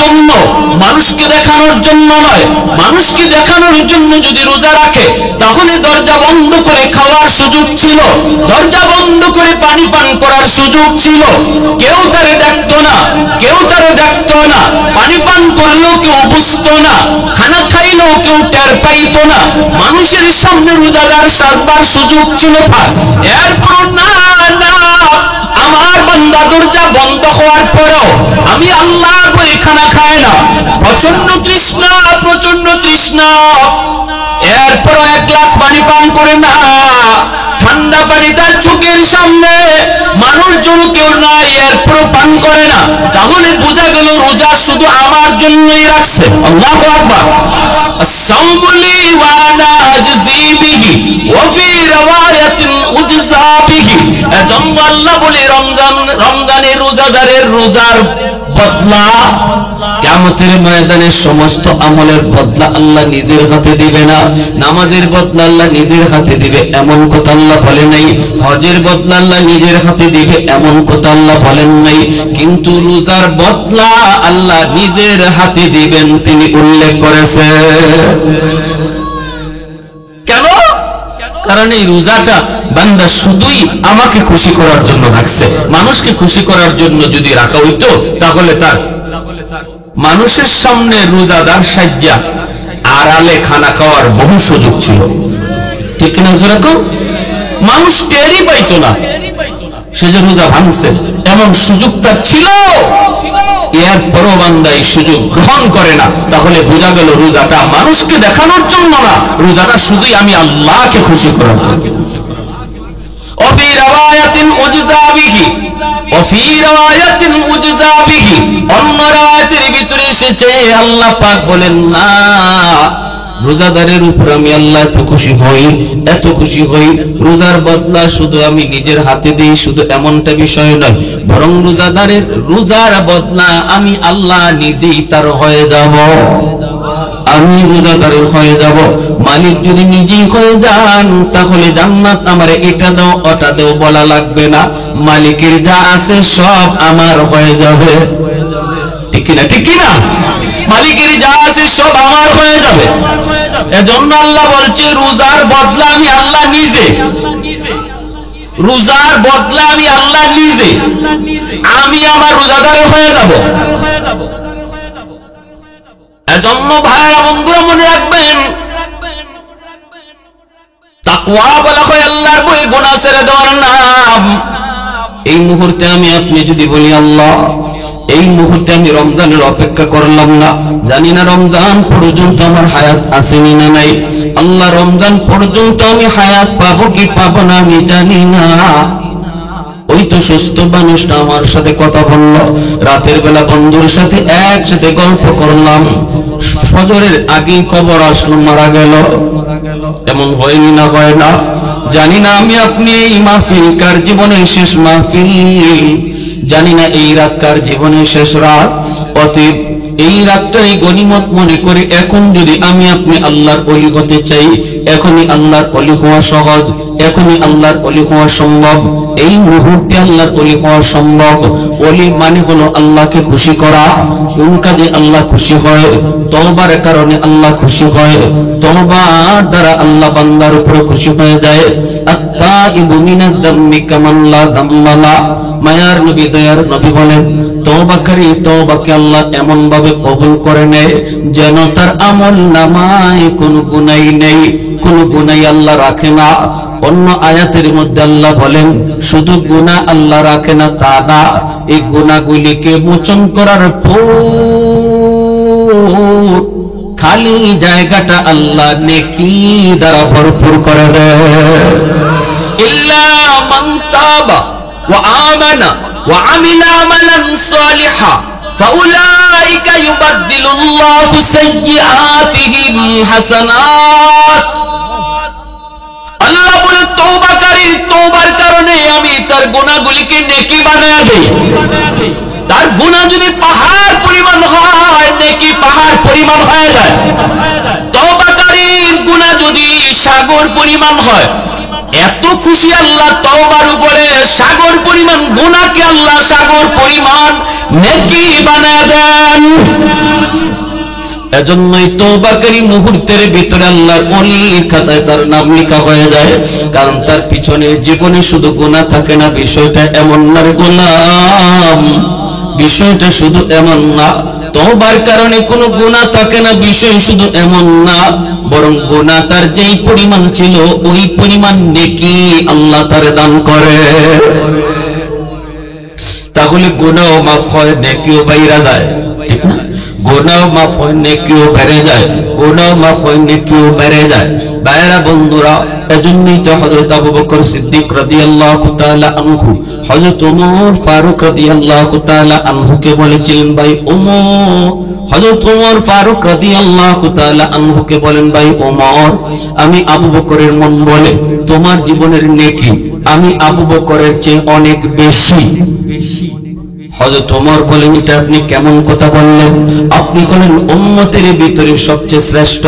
জন্য, মানুষকে দেখানোর জন্য নয়। মানুষকে দেখানোর জন্য যদি রোজা রাখে তাহলে দরজা বন্ধ করে খাওয়ার সুযোগ ছিল, দরজা বন্ধ করে পানি পান করার সুযোগ ছিল, কেউ তারে দেখতো না, কেউ তারে দেখতো না, পানি পান করলেও কেউ বুঝতো না, খানা খাইলেও কেউ টের পাইতো না, মানুষের সামনে রোজাদার সাজবার সুযোগ ছিল। থাক এরপর না না, আমার বান্দা দরজা বন্ধ হওয়ার পরেও আমি আল্লাহ বলে খানা খায় না, প্রচন্ড তৃষ্ণা, প্রচন্ড তৃষ্ণা, এরপর এক গ্লাস পানি পান করে না, ঠান্ডা পানি তার চোখের সামনে, মানুষজন কেউ নাই, এরপর পান করে না, তাহলে বোঝা গেল রোজা শুধু আমার জন্যই রাখছে। আল্লাহু আকবার। আস-সাওমু লি ওয়া আনা আজজি বিহি ওয়া ফি রিওয়ায়াতিন উজজা বিহি। এজন্য আল্লাহ বলে রমজানের রোজাদারের রোজার বদলা কিয়ামতের ময়দানে সমস্ত আমলের বদলা আল্লাহ নিজের হাতে দিবে না। নামাজের বদলা আল্লাহ নিজের হাতে দিবে এমন কথা আল্লাহ বলে নাই, হজের বদলা আল্লাহ নিজের হাতে দিবে এমন কথা আল্লাহ বলেন নাই, কিন্তু রোজার বদলা আল্লাহ নিজের হাতে দিবেন তিনি উল্লেখ করেছেন। কেন? কারণ এই রোজাটা বান্দা শুধুই আমাকে খুশি করার জন্য রাখছে। মানুষকে খুশি করার জন্য যদি রাখা হইতো তাহলে তার মানুষের সামনে রোজাদার সাজ্জা আড়ালে খানা খাওয়ার বহু সুযোগ ছিল, ঠিক কিনা যেরকম মানুষ টেরই পাইতো না, সে যে রোজা ভাঙছে এমন সুযোগ তার ছিল, এরপরও বান্দা এই সুযোগ গ্রহণ করে না, তাহলে বোঝা গেল রোজাটা মানুষকে দেখানোর জন্য না, রোজাটা শুধুই আমি আল্লাহকে খুশি করার জন্য। وفي رواية أجزى به وفي رواية أجزى به অন্য রাওয়ায়াতের ভিতরে এসেছে আল্লাহ পাক বলেন না, রোজাদারের উপর আমি আল্লাহ এত খুশি হই, এত খুশি হই, রোজার বদলা শুধু আমি নিজের হাতে দিই, শুধু এমনটা বিষয় নয়, বরং রোজাদারের রোজার বদলা আমি আল্লাহ নিজেই তার হয়ে যাব, আমি রোজাদারের হয়ে যাব। মালিক যদি নিজেই হয়ে যান তাহলে জান্নাত আমারে এটা দাও ওটা দাও বলা লাগবে না, মালিকের যা আছে সব আমার হয়ে যাবে, ঠিক কিনা? ঠিক কিনা? মালিকের যা আছে সব আমার হয়ে যাবে। এজন্য আল্লাহ বলছে রোজার বদলা আমি আল্লাহ নিজে, রোজার বদলা আমি আল্লাহ নিজে, আমি আমার রোজাদার হয়ে যাব। এজন্য ভাইরা বন্ধুরা মনে রাখবেন, তাকওয়া বলা হয় আল্লাহর ভয়ে গুনাহ ছেড়ে দেওয়ার নাম। এই মুহূর্তে আমি আপনি যদি বলি আল্লাহ এই মুহূর্তে আমি রমজানের অপেক্ষা করলাম না, জানি না রমজান পর্যন্ত আমার হায়াত আসেনি না নাই, আল্লাহ রমজান পর্যন্ত আমি হায়াত পাবো কি পাবো না আমি জানি না, ওই তো সুস্থ মানুষটা আমার সাথে কথা বললো, রাতের বেলা বন্ধুর সাথে একসাথে গল্প করলাম, ফজরের আগেই খবর আসলো মারা গেল, এমন হয়নি না হয় না জানি না। আমি আপনি এই মাহফিল কার জীবনের শেষ মাহফিল, জানি না এই রাত কার জীবনের শেষ রাত, অতএব এই রাতটাই গনিমত মনে করে এখন যদি আমি আপনি আল্লাহর ওলি হতে চাই, এখনই আল্লাহর ওলি হওয়া সহজ, এখনই আল্লাহর ওলি হওয়া সম্ভব, এই মুহূর্তে আল্লাহর ওলি হওয়া সম্ভব। ওলি মানে হলো আল্লাহকে খুশি করা, কোন কাজে আল্লাহ খুশি হয়, তওবার কারণে আল্লাহ খুশি হয়, তওবার দ্বারা আল্লাহ বান্দার উপর খুশি হয়ে যায়। আত-তাইবু মিনাদ দাম্মি কামান লা দাম্মা লা, মায়ার নবী দয়ার নবী বলেন তওবাকারী তওবাকে আল্লাহ এমন ভাবে কবুল করে নেয় যেন তার আমল নামায় কোনো গুনাহ নেই, কোনো গুনাহ আল্লাহ রাখে না। অন্য আয়াতের মধ্যে আল্লাহ বলেন শুধু গুনাহ আল্লাহ রাখে না তা না, এই গুনাহগুলিকে মোচন করার পর খালি জায়গাটা আল্লাহ নেকি দ্বারা ভরপুর করে দেয়। ইল্লা মান তাবা ওয়া আমানা ওয়া আমিলা আমালান সালিহা ফাউলাইকা ইউবাদদিলুল্লাহু সাইয়্যাতিহিম হাসানাত। আল্লাহ বলে তওবাকারীর তওবার কারণে আমি তার গুনাহগুলিকে নেকি বানায়া দেই। তার গুনাহ যদি পাহাড় পরিমাণ হয়, নেকি পাহাড় পরিমাণ হয়ে যায়। তওবাকারীর গুনাহ যদি সাগর পরিমাণ হয়, এত খুশি আল্লাহ তওবার উপরে, সাগর পরিমাণ গুনাহকে আল্লাহ সাগর পরিমাণ নেকি বানায় দেন। এজন্যই তওবাকারী মুহূর্তের ভিতরে আল্লাহর ওলির খাতায় তার নাম লেখা হয়ে যায়, কারণ তার পিছনে জীবনে শুধু গুনাহ থাকে না। বিষয়টা এমন না রে গোলাম, বিষয়টা শুধু এমন না। তওবার কারণে কোনো গুনাহ থাকে না, বিষয় শুধু এমন না, বরং গুনাহ তার যেই পরিমাণ ছিল ওই পরিমাণ নেকি আল্লাহ তার দান করে। তাহলে গুনাহ মাফ হয়, নেকিও বাইরা যায়, ঠিক না? গুনাহ মাফ হয়, নেকিও বেড়ে যায়, গুনাহ মাফ হয়, নেকিও বেড়ে যায়। ভাইরা বন্ধুরা, এজন্যই তো হযরত আবু বকর সিদ্দিক রাদিয়াল্লাহু তাআলা আনহু হযরত ওমর ফারুক রাদিয়াল্লাহু তাআলা আনহুকে বলেছিলেন, ভাই ওমর, হযরত ওমর ফারুক রাদিয়াল্লাহু তাআলা আনহুকে বলেন, ভাই ওমর, আমি আবু বকরের মন বলে তোমার জীবনের নেকি আমি আবু বকরের চেয়ে অনেক বেশি। হযরত ওমর বলেন, এটা আপনি কেমন কথা বললেন? আপনি হলেন উম্মতের ভিতরে সবচেয়ে শ্রেষ্ঠ,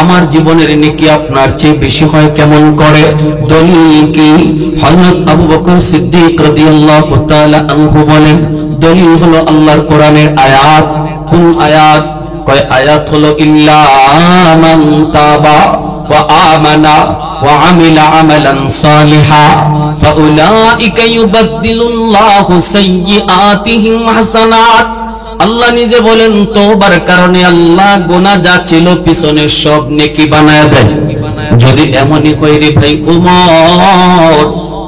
আমার জীবনের নেকি আপনার চেয়ে বেশি হয় কেমন করে? দলিল কি? হযরত আবু বকর সিদ্দিক রাদিয়াল্লাহু তাআলা আনহু বলেন, দলিল হলো আল্লাহর কোরআনের আয়াত। কোন আয়াত? কয় আয়াত হলো ইল্লা মান তাবা ওয়া আমানা ওয়া আমিলা আমালান সালিহা ফাউলাইকা ইউবাদদিলুল্লাহু সাইয়্যাতিহিম হাসানাত। আল্লাহ নিজে বলেন, তওবার কারণে আল্লাহ গুনাহ যা ছিল পিছনে সব নেকি বানায় দেয়। যদি এমনই হয় রে ভাই ওমর,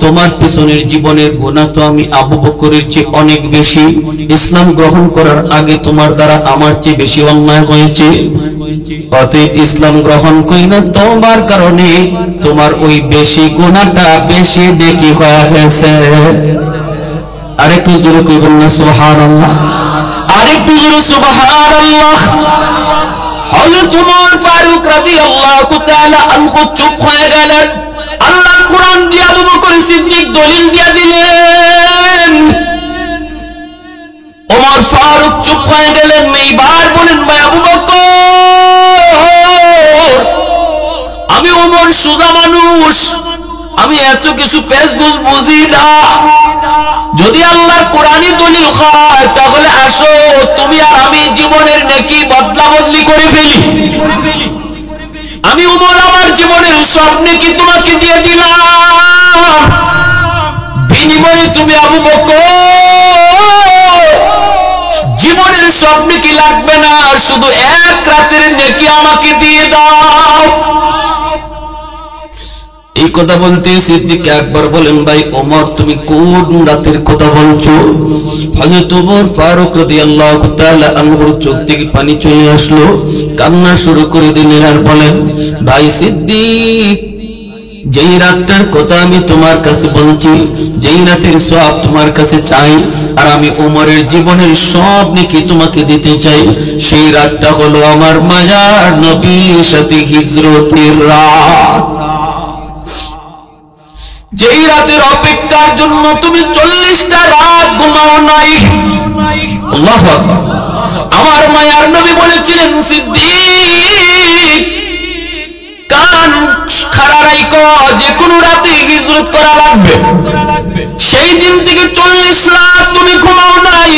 তোমার পিছনের জীবনের গুনাহ তো আমি আবু বকরের চেয়ে অনেক বেশি, ইসলাম গ্রহণ করার আগে তোমার দ্বারা আমার চেয়ে বেশি অন্যায় হয়েছে, অতএব ইসলাম গ্রহণ করি না তোমার কারণে তোমার ওই বেশি গুনাহটা বেশি নেকি হয়ে গেছে। আরেকটু জোরে কইবেন না সুবহানাল্লাহ? আরেকটু জোরে সুবহানাল্লাহ। হযরত ওমর ফারুক রাদিয়াল্লাহু তাআলা আনহু চুপ হয়ে গেলেন। আল্লাহ কোরআন দিয়ে আবু বকর সিদ্দিক দলিল দিয়ে দিলেন। ওমর ফারুক চুপ হয়ে গেলেন। এইবার বলেন, ভাই আবু বকর, আমি ওমর সোজা মানুষ, আমি এত কিছু পেশগুজ বুঝি না। যদি আল্লাহর কোরআনী দলিল হয় তাহলে আসো তুমি আর আমি জীবনের নেকি বদলা বদলি করে ফেলি। আমি ওমর আমার জীবনের সব নেকি তোমাকে দিয়ে দিলাম, বিনিময়ে তুমি আবু বকর জীবনের সব নেকি লাগবে না, শুধু এক রাতের নেকি আমাকে দিয়ে দাও। এই কথা বলতে সিদ্দিক আকবর বলেন, ভাই ওমর তুমি কোন রাতের কথা বলছো? হযরত ওমর ফারুক রাদিয়াল্লাহু তাআলা আনহুর চোখ থেকে পানি চলে আসলো, কান্না শুরু করে দিলেন আর বলেন, ভাই সিদ্দিক, যেই রাতটার কথা আমি তোমার কাছে বলছি, যেই রাতের সওয়াব তোমার কাছে চাই, আর আমি ওমরের জীবনের সব নেকি তোমাকে দিতে চাই, সেই রাতটা হলো আমার মায়ার নবীর সাথে হিজরতের রাত। যেই রাতের অপেক্ষার জন্য তুমি 40টা রাত ঘুমাও নাই। আল্লাহু আকবার। আমার মায়ার নবী বলেছিলেন, সিদ্দিক কান খাড়া রাখো, যে কোনো রাতে হিজরত করা লাগবে। সেই দিন থেকে 40 রাত তুমি ঘুমাও নাই,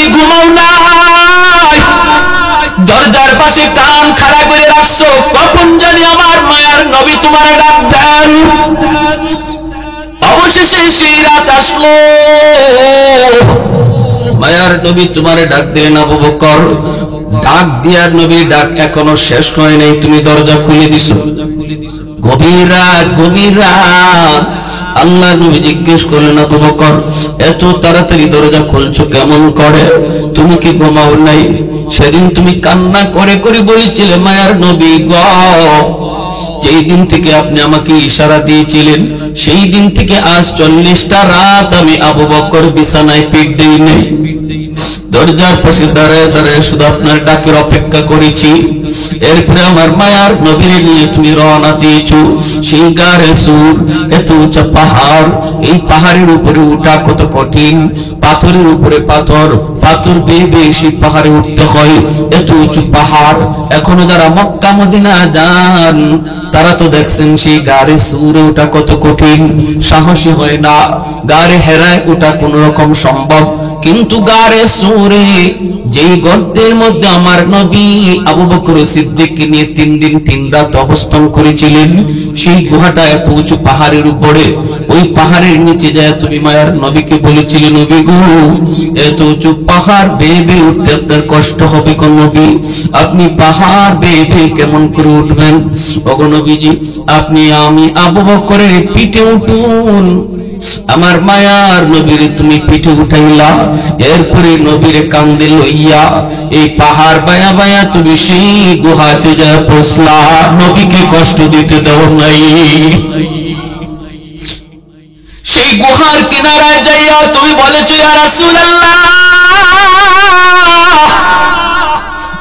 দরজার পাশে কান খাড়া করে রাখছো, কখন জানি আমার মায়ার নবী তোমার ডাক দেন। অবশেষে সেই রাত আসলো, মায়ার নবী তোমারে ডাক দিলেন, আবু বকর। ডাক দিয়ার নবীর ডাক এখনো শেষ হয় নাই, তুমি দরজা খুলে দিছো। গভীর রাত, আল্লাহ নবী জিজ্ঞেস করলেন, আবু বকর এত তাড়াতাড়ি দরজা খুলছো কেমন করে? তুমি কি ঘুমাও নাই? সেদিন তুমি কান্না করে করে বলেছিলে, মায়ার নবী গ, যেই দিন থেকে আপনি আমাকে ইশারা দিয়েছিলেন সেই দিন থেকে আজ 40টা রাত আমি আবু বকর বিছানায় পিঠ দেই নাই। দরজার পাশে দাঁড়ায় দাঁড়ায় শুধু আপনার ডাকের অপেক্ষা করেছি। এরপরে আমার মায়ার নবীরে নিয়ে তুমি রওনা দিয়েছো সেই গারে সুর, এত উঁচা পাহাড়, এই পাহাড়ের উপরে উঠা কত কঠিন, পাথরের উপরে পাথর, পাথর বেয়ে বেয়ে সেই পাহাড়ে উঠতে হয়, এত উঁচু পাহাড়। এখনো যারা মক্কা মদিনা যান তারা তো দেখছেন সেই গারে সুরে ওঠা কত কঠিন, সাহসী হয় না। গারে হেরায় ওঠা কোন রকম সম্ভব, কিন্তু গারে সুরে যেই গর্তের মধ্যে আমার নবী আবু বকর সিদ্দিককে নিয়ে 3 দিন 3 রাত অবস্থান করেছিলেন, সেই গুহাটা এত উঁচু পাহাড়ের উপরে, ওই পাহাড়ের নিচে যায় তুমি মায়ার নবীকে বলেছিলে, নবী গো এত উঁচু পাহাড় বেয়ে বেয়ে উঠতে আপনার কষ্ট হবে কোন নবী, আপনি পাহাড় বেয়ে বেয়ে কেমন করে উঠবেন? ওগো নবীজি, আপনি আমি আবু বকরের পিঠে উঠুন। আমার মায়ার নবীরে তুমি পিঠে উঠাইলা, এরপরে নবীরে কান্দে লইয়া এই পাহাড় বায়া বায়া তুমি সেই গুহাতে যা পৌঁছলা, নবীকে কষ্ট দিতে দাও নাই। সেই গুহার কিনারায় যাইয়া তুমি বলেছো, ইয়া রাসূলুল্লাহ,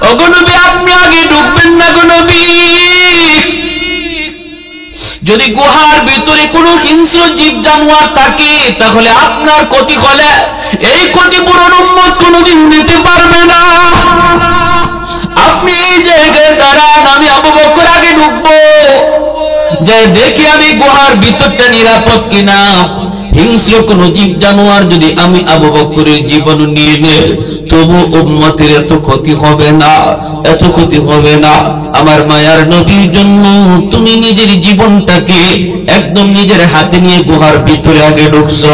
ওগো নবী আপনি আগে ঢুকবেন না গো নবী, যদি গুহার ভিতরে কোনো হিংস্র জীব জানোয়ার থাকে তাহলে আপনার ক্ষতি হলে এই ক্ষতিপূরণ উম্মত কোনোদিন দিতে পারবে না। আপনি এই জায়গায় দাঁড়ান, আমি আবু বকর আগে ঢুকবো, যে দেখি আমি গুহার ভিতরটা নিরাপদ কিনা। হিংস্র কোন জীব জানোয়ার যদি আমি আবু বকরের জীবন নিয়ে নেয় তবু উম্মতের এত ক্ষতি হবে না, এত ক্ষতি হবে না। আমার মায়ার নবীর জন্য তুমি নিজের জীবনটাকে একদম নিজের হাতে নিয়ে গুহার ভিতরে আগে ঢুকছো,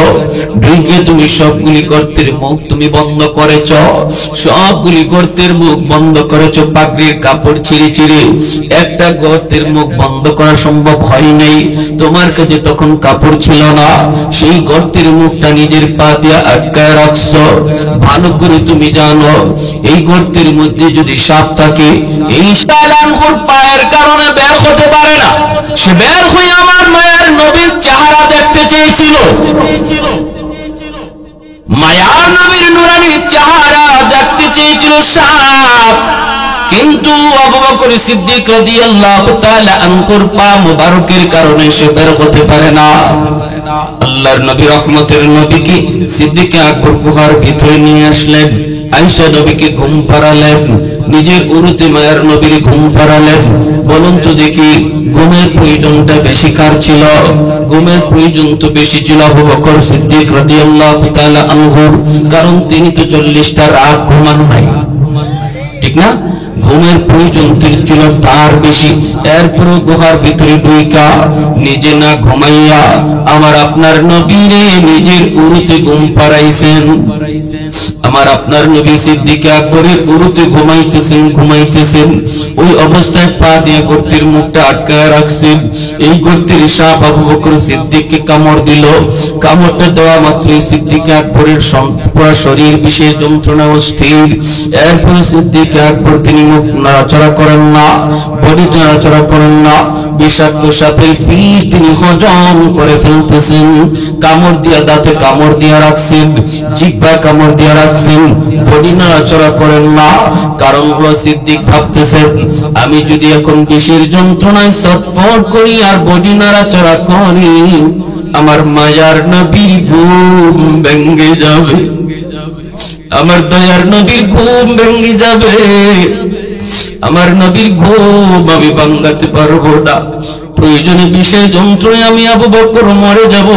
ঢুকে তুমি সবগুলি গর্তের মুখ তুমি বন্ধ করেছ, সবগুলি গর্তের মুখ বন্ধ করেছো পাগড়ির কাপড় ছিঁড়ে ছিঁড়ে। একটা গর্তের মুখ বন্ধ করা সম্ভব হয় নাই, তোমার কাছে তখন কাপড় ছিল না, সেই গর্তের মুখটা নিজের পা দিয়ে আটকায় রাখছো। ভালো করে তুমি জানো এই গর্তের মধ্যে যদি সাপ থাকে, এই শালানহুর পায়ের কারণে বের হতে পারে না, সে বের হয়ে আমার মায়ের নবীর চেহারা দেখতে চেয়েছিল, মায়ার নবীর নুরানি চেহারা দেখতে চেয়েছিল সাপ, কিন্তু আবু বকর সিদ্দিক রাদিয়াল্লাহু তাআলা আনহুর পা মুবারকের কারণে সে বের হতে পারে না। আল্লাহর নবী রহমতের নবীকে সিদ্দিক আকবর গুহার ভিতরে নিয়ে আসলেন, আয়েশা নবীকে ঘুম পাড়ালেন, নিজের উরুতে মায়ের নবীর ঘুম পাড়ালেন। বলুন তো দেখি ঘুমের প্রয়োজনটা বেশি কার ছিল? ঘুমের প্রয়োজন তো বেশি ছিল আবু বকর সিদ্দিক রাদিয়াল্লাহু তাআলা আনহুর, কারণ তিনি তো 40টা রাত ঘুমান নাই, ঠিক না? ঘুমের প্রয়োজন ছিল তার বেশি। এরপর গুহার ভিতরে ঢুইকা নিজে না ঘুমাইয়া আমার আপনার নবীরে নিজের উরুতে ঘুম পাড়াইছেন। আমার আপনার নবী সিদ্দিক আকবরের উরুতে ঘুমাইতেছেন, ওই অবস্থায় পা দিয়ে গর্তের মুখটা আটকায় রাখছেন। এই গর্তের সাপ আবু বকর সিদ্দিককে কামড় দিল, কামড়টা দেওয়া মাত্রই সিদ্দিক আকবরের পুরো শরীর বিশেষ যন্ত্রণা অস্থির। এরপর সিদ্দিক আকবর তিনি মুখ নাড়াচড়া করেন না, বডি নাড়াচড়া করেন না, বিষাক্ত সাপের বিষ তিনি হজম করে ফেলতেছেন। কামড় দিয়া দাঁতে কামড় দিয়া রাখছেন, জিহ্বায় কামড় দিয়া রাখছেন, বডি নাড়াচড়া করেন না। কারণ হলো সিদ্দিক ভাবতেছেন আমি যদি এখন বিষের যন্ত্রণায় ছটফট করি আর বডি নাড়াচড়া করি আমার মায়ার নবীর ঘুম ভেঙে যাবে, আমার দয়ার নবীর ঘুম ভেঙে যাবে, আমার নবীর ঘুম আমি ভাঙাতে পারবো না। প্রয়োজনে বিষের যন্ত্রণায় আমি আবু বকর মরে যাব,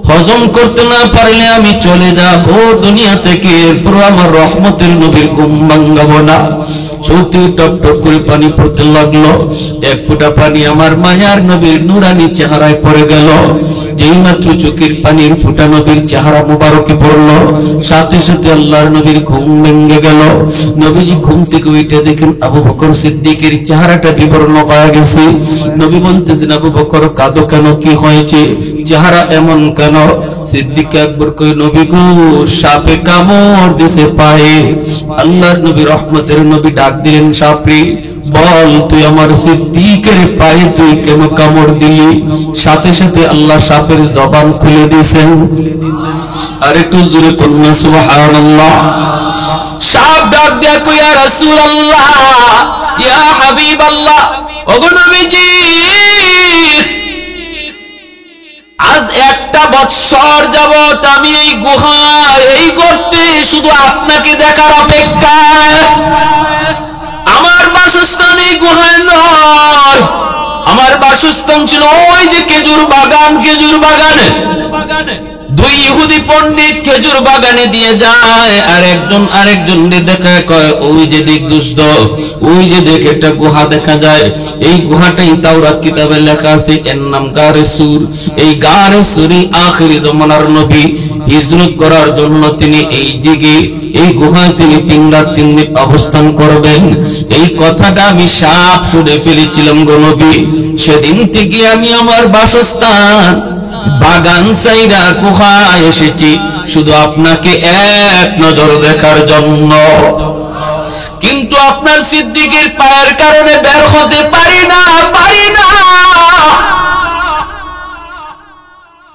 হজম করতে না পারলে আমি চলে যাব দুনিয়া থেকে, এরপর আমার রহমতের নবীর ঘুম ভাঙাবো না। চোখে টপ টপ করে পানি পড়তে লাগলো, এক ফোঁটা পানি আমার মায়ার নবীর নুরানি চেহারায় পড়ে গেল। যেই মাত্র চোখের পানির ফোঁটা নবীর চেহারা মুবারকে পড়লো, সাথে সাথে আল্লাহর নবীর ঘুম ভেঙে গেল। নবীজি ঘুম থেকে উঠে দেখেন আবু বকর সিদ্দিকের চেহারাটা বিবর্ণ হয়ে গেছে। নবী বলতেছেন আবু বকর কাঁদো কেন, কি হয়েছে, চেহারা এমন কেন? সিদ্দিক আকবর কই নবী গো সাপে কামড় দিছে পায়ে। আল্লাহর নবী রহমতের নবী ডাক দিলেন সাপরে, বল তুই আমার সিদ্দিকের পায়ে তুই কেন কামড় দিলি? সাথে সাথে আল্লাহ সাপের জবান খুলে দিয়েছেন। আর একটু জোরে কন্যা সুবহানাল্লাহ। সাপ ডাক দিয়া কই ইয়া রাসূলুল্লাহ ইয়া হাবিবাল্লাহ ওগো নবীজি আজ একটা বৎসর যাবত আমি এই গুহায় এই গর্তে শুধু আপনাকে দেখার অপেক্ষায় আমার বাসস্থান এই গুহায় নয় আমার বাসস্থান ছিল ওই যে খেজুর বাগানে দুই ইহুদি পণ্ডিত খেজুর বাগানে দিয়ে যায় আর আরেকজনকে দেখা কয় ওই যে দেখ দুষ্ট ওই যে দেখ একটা গুহা দেখা যায় এই গুহাটাই তাওরাত কিতাবে লেখা আছে এর নাম গারে সুর এই গারে সুরি আখিরি জামানার নবী হিজরত করার জন্য তিনি এই দিকে এই গুহায় তিনি 3 রাত 3 দিন অবস্থান করবেন এই কথাটা আমি সাপ শুনে ফেলেছিলাম গো নবী সেদিন থেকে আমি আমার বাসস্থান বাগান সাইরা গুহায় এসেছি শুধু আপনাকে এক নজর দেখার জন্য কিন্তু আপনার সিদ্দিকের পায়ের কারণে বের হতে পারি না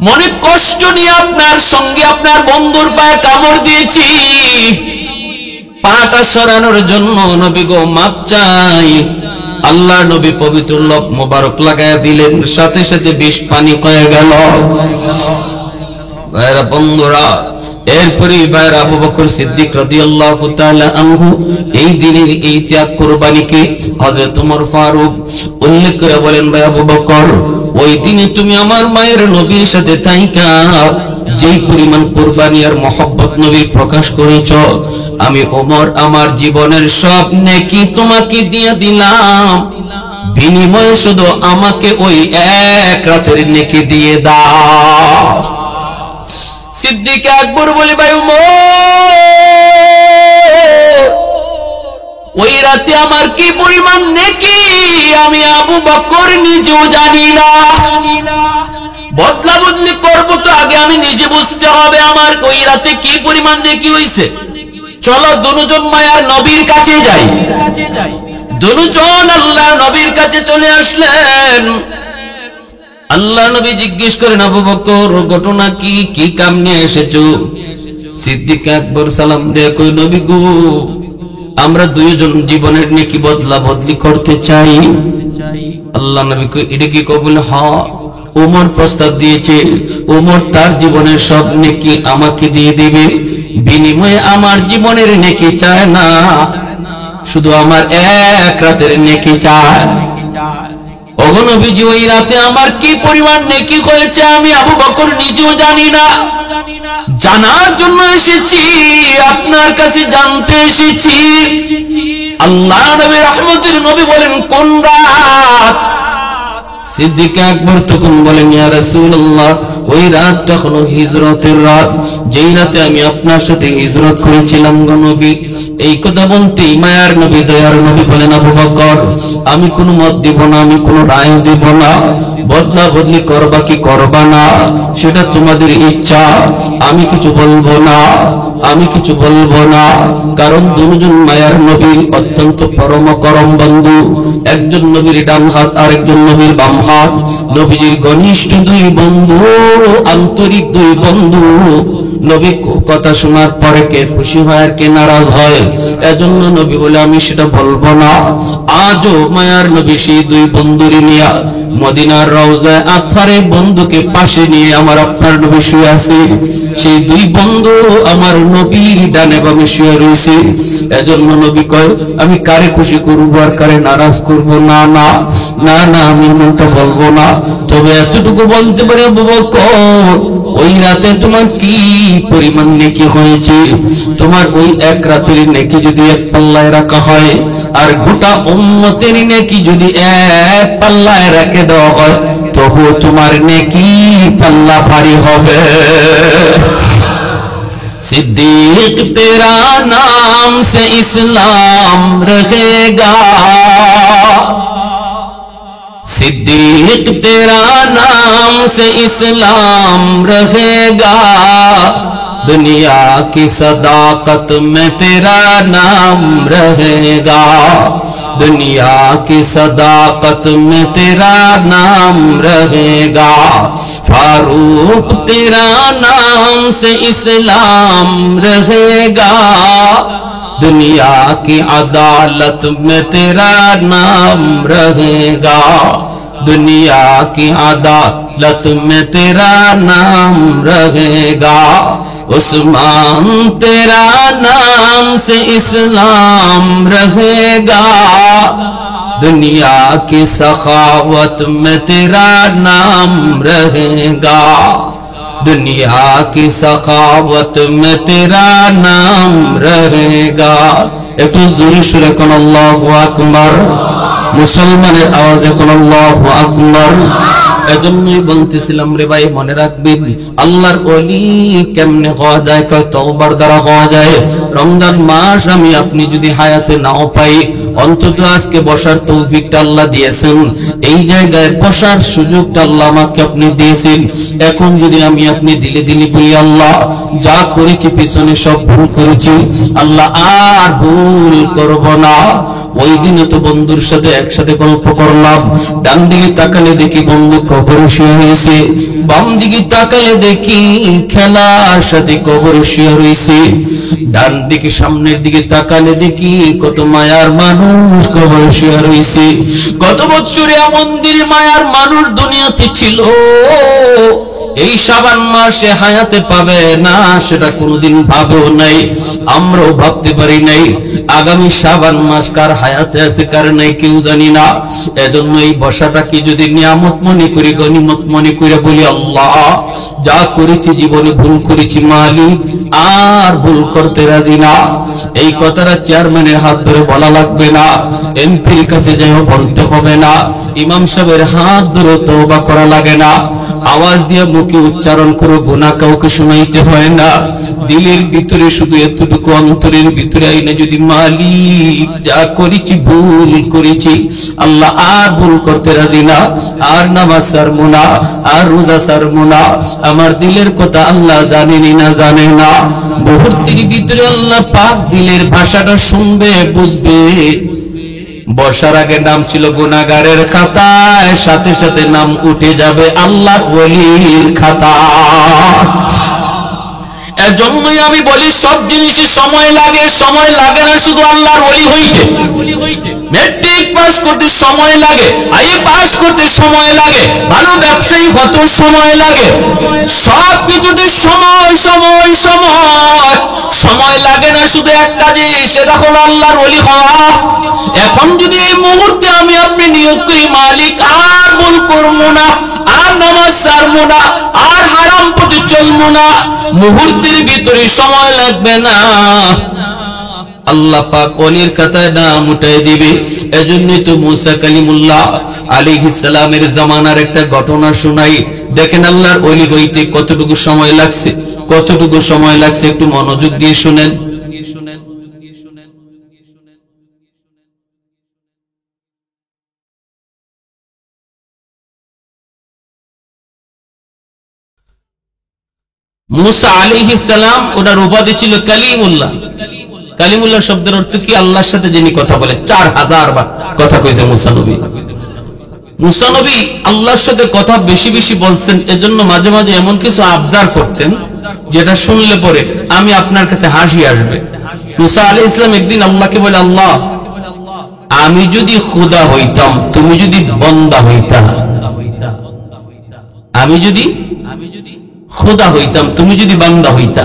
মনে কষ্ট নিয়ে আপনার সঙ্গে আপনার বন্ধুর পায়ে কামড় দিয়েছি পাটা সরানোর জন্য নবী গো মাপ চাই আল্লাহ নবী পবিত্র লোক মোবারক লাগায়া দিলেন সাথে সাথে বিষ পানি হয়ে গেল ভাইরা বন্ধুরা এরপরে ভাইরা আবু বকর সিদ্দিক রাদিয়াল্লাহু তাআলা আনহু এই দিনের এই ত্যাগ কুরবানিকে হযরত ওমর ফারুক উল্লেখ করে বলেন ভাই আবু বকর ওই দিনে তুমি আমার মায়ের নবীর সাথে থাইকা যেই পরিমাণ কুরবানি আর মহব্বত নবীর প্রকাশ করেছ আমি ওমর আমার জীবনের সব নেকি তোমাকে দিয়ে দিলাম বিনিময়ে শুধু আমাকে ওই এক রাতের নেকি দিয়ে দাও সিদ্দিক আকবর বলে ভাই ওমর ওই রাতে আমার কি পরিমাণ নেকি আমি আবু বকর নিজেও জানি না বদলা বদলি করবো তো আগে আমি নিজে বুঝতে হবে আমার ওই রাতে কি পরিমাণ নেকি হইছে চলো দুজন মায়ার নবীর কাছে যাই দুজন আল্লাহ নবীর কাছে চলে আসলেন আল্লাহ নবী জিজ্ঞেস করেন আবু বকর ঘটনা কি কাম নিয়ে এসেছো সিদ্দিক আকবর সালাম দিয়ে কই নবী গো আমরা দুইজন জীবনের নেকি বদলা বদলি করতে চাই আল্লাহ নবী কই এটা কি কবুল হয় ওমর প্রস্তাব দিয়েছে ওমর তার জীবনের সব নেকি আমাকে দিয়ে দিবে বিনিময়ে আমার জীবনের নেকি চায় না শুধু আমার এক রাতের নেকি চায় ওগো নবীজি ওই রাতে আমার কি পরিমাণ নেকি হয়েছে আমি আবু বকর নিজেও জানি না জানার জন্য এসেছি আপনার কাছে জানতে এসেছি আল্লাহ নবী রহমতের নবী বলেন কোন রাত সিদ্দিক আকবর তখন বলেন ইয়া রাসূলুল্লাহ ওই রাতটা হলো হিজরতের রাত যেই রাতে আমি আপনার সাথে হিজরত করেছিলাম গো নবী এই কথা বলতেই মায়ার নবী দয়ার নবী বলেন আবু বকর আমি কোনো মত দিব না আমি কোনো রায় দিব না বদলা বদলি করবা কি করবা না সেটা তোমাদের ইচ্ছা আমি কিছু বলবো না কারণ দুজন মায়ার নবীর অত্যন্ত পরম করম বন্ধু একজন নবীর ডান হাত আরেকজন নবীর বাম হাত নবীজির ঘনিষ্ঠ দুই বন্ধু আন্তরিক দুই বন্ধু নবী কথা শোনার পরে কে খুশি হয় আর কে নারাজ হয় এজন্য নবী বলে আমি সেটা বলবো না আজও মায়ার নবী সেই দুই বন্ধুর নিয়ে মদিনার রওজায় আথারে বন্ধুকে পাশে নিয়ে আমার আপনার নবী শুয়ে আছে সেই দুই বন্ধু আমার নবীর ডানে বামে শুয়ে রয়েছে এজন্য নবী কয় আমি কারে খুশি করব আর কারে নারাজ করব না আমি এমনটা বলবো না তবে এতটুকু বলতে পারে আবু বকর ওই রাতে তোমার কি পরিমাণ নেকি হয়েছে তোমার ওই এক রাতের নেকি যদি এক পাল্লায় রাখা হয় আর গোটা উম্মতের নেকি যদি এক পাল্লায় রেখে দেওয়া হয় তবু তোমার নেকি পাল্লা ভারী হবে सिद्दीक तेरा नाम से इस्लाम रहेगा सिद्दीक तेरा नाम से इस्लाम रहेगा दुनिया की सदाकत में तेरा नाम रहेगा, दुनिया की सदाकत में तेरा नाम रहेगा, फारूक तेरा नाम से इस्लाम रहेगा, दुनिया की अदालत में तेरा नाम रहेगा, दुनिया की अदालत में तेरा नाम रहेगा, उस्मान तेरा नाम से इस्लाम रहेगा, दुनिया की सखावत में तेरा नाम रहेगा, दुनिया की सखावत में तेरा नाम रहेगा। एक जोरे सुरे कोन अल्लाहु আকবার, মুসলমানের আওয়াজে কোন আল্লাহু আকবার। এজন্যই বলতেছিলাম রে ভাই, মনে রাখবেন আল্লাহর ওলি কেমনে হওয়া যায়, কয় তওবার দ্বারা হওয়া যায়। রমজান মাস আমি আপনি যদি হায়াতে নাও পাই, অন্তত আজকে বসার তৌফিকটা আল্লাহ দিয়েছেন, এই জায়গায় বসার সুযোগটা আল্লাহ আমাকে আপনি দিয়েছেন। এখন যদি আমি আপনি দিলে দিলে বলি আল্লাহ যা করেছি পিছনে সব ভুল করেছি, আল্লাহ আর ভুল করব না। ওই দিনে তো বন্ধুর সাথে একসাথে গল্প করলাম, ডান দিকে তাকালে দেখি বন্ধু কবরে শুয়ে রয়েছে, বাম দিকে তাকালে দেখি খেলার সাথে কবরে শুয়ে রয়েছে, ডান দিকে সামনের দিকে তাকালে দেখি কত মায়ার মানুষ কবরে শুয়ে রয়েছে। গত বছরে এমন দিনে মায়ার মানুষ দুনিয়াতে ছিল, এই শাবান মাসে হায়াতে পাবে না সেটা কোনোদিন ভাবেও নাই, আমরাও ভাবতে পারি নাই। আগামী শাবান মাস কার হায়াতে আছে কার নাই কেউ জানি না। এজন্য এই বসাটাকে যদি নিয়ামত মনে করি, গনিমত মনে করে বলি আল্লাহ যা করেছি জীবনে ভুল করেছি মালিক, আর ভুল করতে রাজি না। এই কথাটা চেয়ারম্যানের হাত ধরে বলা লাগবে না, এমপির কাছে যাও বলতে হবে না, ইমাম সাহেবের হাত ধরে তওবা করা লাগে না, আওয়াজ দিয়ে মুখে উচ্চারণ করে গুনাহ কাউকে শোনাইতে হয় না। দিলের ভিতরে শুধু এতটুকু, অন্তরের ভিতরে আইনা যদি মালিক যা করেছি ভুল করেছি, আল্লাহ আর ভুল করতে রাজি না, আর নামাজ ছাড়বো না, আর রোজা ছাড়বো না। আমার দিলের কথা আল্লাহ জানেনি না জানে না, মুহূর্তের ভিতরে আল্লাহ পাক দিলের ভাষাটা শুনবে, বুঝবে। বর্ষার আগে নাম ছিল গুনাহগারের খাতায়, সাথে সাথে নাম উঠে যাবে আল্লাহর ওলির খাতায়। এজন্যই আমি বলি সব জিনিসে সময় লাগে, সময় লাগে না শুধু আল্লাহর ওলি হইতে। মেট্রিক পাস করতে সময় লাগে, আইএ পাস করতে সময় লাগে, ভালো ব্যবসায়ী হতে সময় লাগে, সব কিছুতে সময় সময় সময়। সময় লাগে না শুধু এক কাজে, সেটা হলো আল্লাহর ওলি হওয়া। এখন যদি এই মুহূর্তে আমি আপনি নিয়োগ করি মালিক আর ভুল করবো না, আর নামাজ ছাড়বো না, আর হারাম পথে চলবো না, মুহূর্তের ভিতরে সময় লাগবে না, আল্লাহ পাক ওলির খাতায় নাম উঠাই দিবে। এজন্যই তো মুসা কালিমুল্লাহ আলাইহিস সালামের জামানার একটা ঘটনা শোনাই। দেখেন আল্লাহর ওলি হইতে কতটুকু সময় লাগছে, কতটুকু সময় লাগছে, একটু মনোযোগ দিয়ে শুনেন। মুসা আলাইহিস সালাম, ওনার উপাধি ছিল কালিমুল্লাহ। কালিমুল্লাহ শব্দের অর্থ কি? আল্লাহর সাথে যিনি কথা বলে। 4000 বার কথা কইছে মুসা নবী। মুসা নবী আল্লাহর সাথে কথা বেশি বেশি বলছেন, এজন্য মাঝে মাঝে এমন কিছু আবদার করতেন যেটা শুনলে পরে আমি আপনার কাছে হাসি আসবে। মুসা আলাইহিস সালাম একদিন আল্লাহকে বলে, আল্লাহ আমি যদি খোদা হইতাম, তুমি যদি বান্দা হইতা, আমি যদি খোদা হইতাম, তুমি যদি বান্দা হইতা।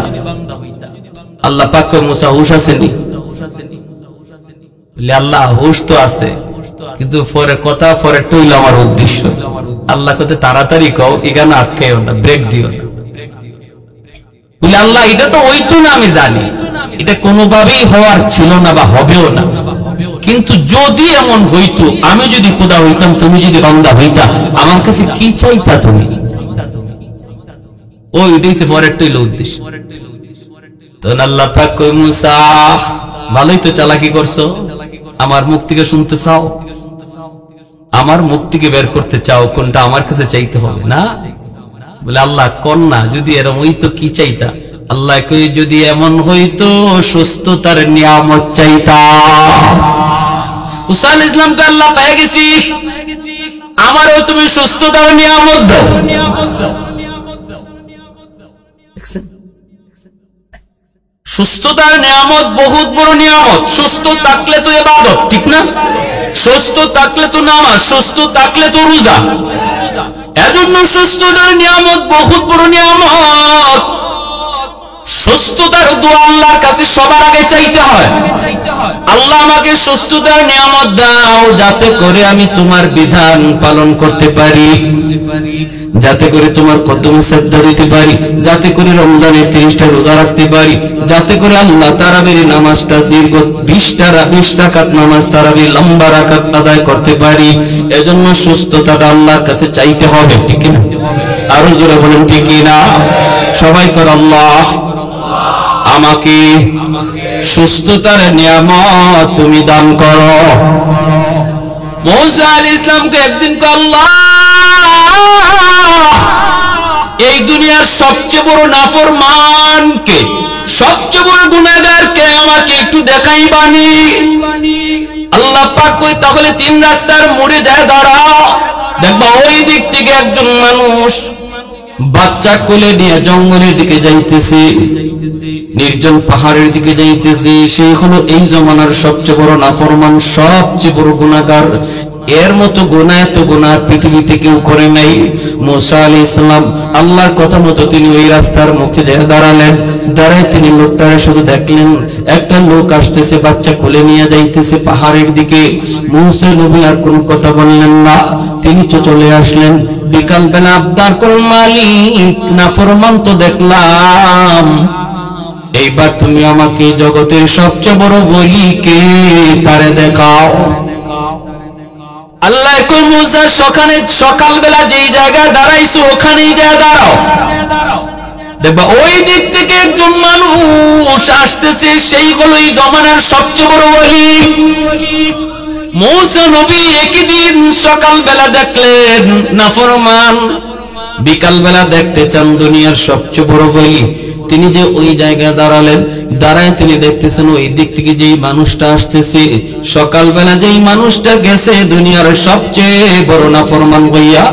আল্লাহ পাক কয়, মুসা হুশ আসেনি? বলে আল্লাহ হুশ তো আছে, কিন্তু পরে কথা পরে টইল আমার উদ্দেশ্য। আল্লাহ কতে তাড়াতাড়ি কও, এখানে আটকেও না, ব্রেক দিও না। বলে আল্লাহ এটা তো হইতো না, আমি জানি এটা কোনোভাবেই হওয়ার ছিল না বা হবেও না, কিন্তু যদি এমন হইতো, আমি যদি খোদা হইতাম, তুমি যদি বান্দা হইতা, আমার কাছে কি চাইতা তুমি? ও এটাই সে পরের টইল উদ্দেশ্য। তো আল্লাহ পাক কয়, মুসা ভালোই তো চালাকি করছো, আমার মুখ থেকে শুনতে চাও, আমার মুখ থেকে বের করতে চাও, কোনটা আমার কাছে চাইতে হবে না? বলে আল্লাহ কোন না, যদি এরকম হইতো কি চাইতা? আল্লাহ কই যদি এমন হইতো সুস্থতার নিয়ামত চাইতাম। মুসা আলাইহিস সালামকে আল্লাহ পেয়ে গেছি, আমারও তুমি সুস্থতার নিয়ামত দাও। সুস্থতার নিয়ামত বহুত বড় নিয়ামত। সুস্থ থাকলে তো ইবাদত, ঠিক না? সুস্থ থাকলে তো নামাজ, সুস্থ থাকলে তো রোজা। এজন্য সুস্থতার নিয়ামত বহুত বড় নিয়ামত। সুস্থতার দোয়া আল্লাহর কাছে সবার আগে চাইতে হয়। আল্লাহ আমাকে সুস্থতার নিয়ামত দাও, যাতে করে আমি তোমার বিধান পালন করতে পারি, যাতে করে তোমার কদমে সিজদা দিতে পারি, যাতে করে রমজানের 30টা রোজা রাখতে পারি, যাতে করে আল্লাহ তারাবির নামাজটা দীর্ঘ 20 রাকাত নামাজ তারাবি লম্বা রাকাত আদায় করতে পারি। এজন্য সুস্থতাটা আল্লাহর কাছে চাইতে হবে, ঠিক না? আরো জোরে বলেন ঠিক না? সবাই কর আল্লাহ আমাকে সুস্থতার নিয়ামত তুমি দান করো। মুসা আলাইহিস সালামকে একদিন কয় আল্লাহ, এই দুনিয়ার সবচেয়ে বড় নাফরমানকে, সবচেয়ে বড় গুনাহগারকে আমাকে একটু দেখাইবানি। আল্লাহ পাক কই তাহলে 3 রাস্তার মোড়ে যায় দাঁড়াও, দেখবা ওই দিক থেকে একজন মানুষ বাচ্চা কোলে নিয়ে জঙ্গলের দিকে যাইতেছে, নির্জন পাহাড়ের দিকে যাইতেছে। সেই হলো এই জমানার সবচেয়ে বড় নাফরমান, সবচেয়ে বড় গুনাহগার। এর মতো গুনাহ, এত গুনাহ পৃথিবীতে কেউ করে নাই। মুসা আলাইহিস সালাম আল্লাহর কথা মতো তিনি ওই রাস্তার মুখে দাঁড়ালেন। দাঁড়ায় তিনি লোকটারে শুধু দেখলেন, একটা লোক আসতেছে, বাচ্চা কোলে নিয়ে যাইতেছে পাহাড়ের দিকে। মুসা নবী আর কোন কথা বললেন না, তিনি তো চলে আসলেন। বিকাল বেলা আবদার করল, মালিক নাফরমান তো দেখলাম, এইবার তুমি আমাকে জগতের সবচেয়ে বড় ওলি কে তারে দেখাও। আল্লাহ কই মুসা সকালবেলা যেই জায়গায় দাঁড়াইছো ওখানেই যায় দাঁড়াও, দেখবা ওই দিক থেকে একজন মানুষ আসতেছে, সেই হলো এই জমানার সবচেয়ে বড় ওলি। মুসা নবী একই দিন সকালবেলা দেখলেন নাফরমান, বিকালবেলা দেখতে চান দুনিয়ার সবচেয়ে বড় ওলি। তিনি যে ওই জায়গায় দাঁড়ালেন, দাঁড়ায় তিনি দেখতেছেন ওই দিক থেকে যেই মানুষটা আসতেছে, সকালবেলা যেই মানুষটা গেছে দুনিয়ার সবচেয়ে বড় নাফরমান হইয়া,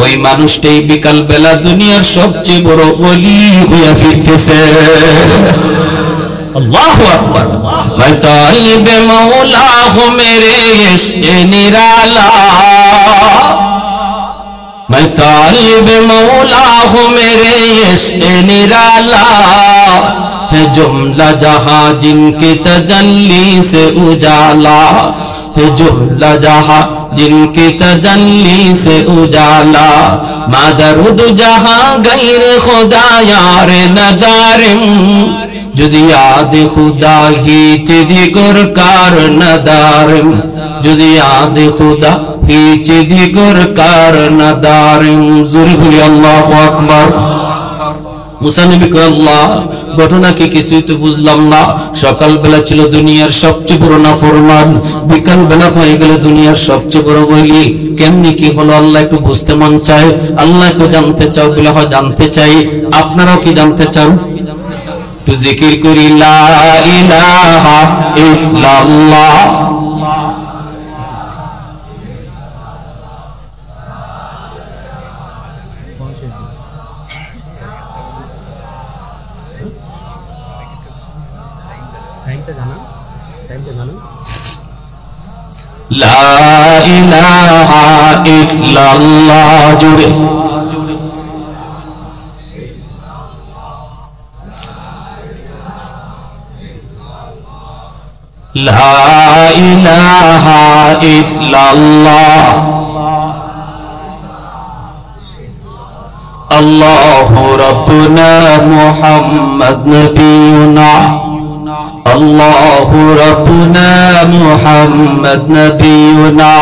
ওই মানুষটাই বিকাল বেলা দুনিয়ার সবচেয়ে বড় ওলি হইয়া ফিরতেছে। আল্লাহু আকবার। मैं तालिब मौला हूं मेरे इश्क़ निराला, मैं तालिब मौला हूं मेरे इश्क़ निराला, है जुमला जहां जिनके तजल्ली से उजाला, है जुमला जहां जिनके तजल्ली से उजाला, मादरुद जहां गैर खुदा यार नदारिम, जुज़ याद खुदा हीच दिगर कार नदारिम, जुज़ याद खुदा हीच दिगर कार नदारिम। ज़ोरे बोली अल्लाहु আকবার। মুসা নবী কয়, আল্লাহ ঘটনা কি কিছুই তো বুঝলাম না। সকালবেলা ছিল দুনিয়ার সবচেয়ে বড় নাফরমান, বিকাল বেলা হয়ে গেল দুনিয়ার সবচেয়ে বড় ওলি, কেমনি কি হলো আল্লাহ একটু বুঝতে মন চায়। আল্লাহকে জানতে চাও বলে হয় জানতে চাই। আপনারাও কি জানতে চান? একটু জিকির করি, লা ইলাহা ইল্লাল্লাহ। লা ইলাহা ইল্লাল্লাহ জুড়ে লা ইলাহা ইল্লাল্লাহ, আল্লাহু রাব্বুনা মুহাম্মদ নবিয়ুনা, আল্লাহু রাব্বুনা মুহাম্মদ নবিয়ুনা,